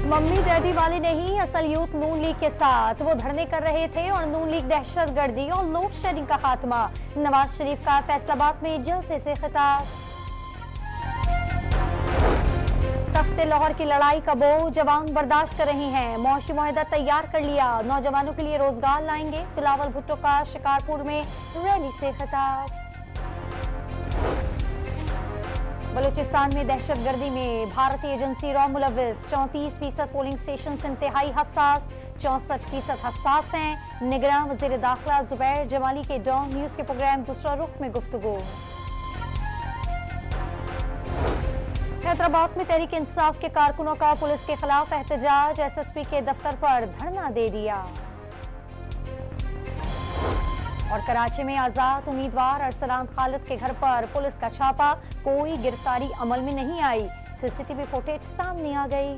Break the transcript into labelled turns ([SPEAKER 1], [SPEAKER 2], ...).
[SPEAKER 1] Mummy daddy वाले नहीं, असल यूथ नून लीग के साथ। वो धरने कर रहे थे और नून लीग दहशतगर्दी और लोड शेडिंग का खात्मा। नवाज शरीफ का फैसलाबाद में जलसे से खिताब। तख्ते लाहौर की लड़ाई का बोझ जवान बर्दाश्त कर रहे हैं। मौशी मुआहदा तैयार कर लिया, नौजवानों के लिए रोजगार लाएंगे। बिलावल भुट्टो का शिकारपुर में रैली से खिताब। बलूचिस्तान में दहशतगर्दी में भारतीय एजेंसी रॉ मुलविस। 34% पोलिंग स्टेशन इंतहाई हसास, 64% हसास हैं। निगरान वजीर दाखिला जुबैर जमाली के डॉन न्यूज के प्रोग्राम दूसरा रुख में गुफ्तगू। हैदराबाद में तहरीक इंसाफ के कारकुनों का पुलिस के खिलाफ एहतजाज। एसएसपी के दफ्तर पर धरना दे दिया। और कराची में आजाद उम्मीदवार अरसलान खालिद के घर पर पुलिस का छापा। कोई गिरफ्तारी अमल में नहीं आई। सीसीटीवी फुटेज सामने आ गई।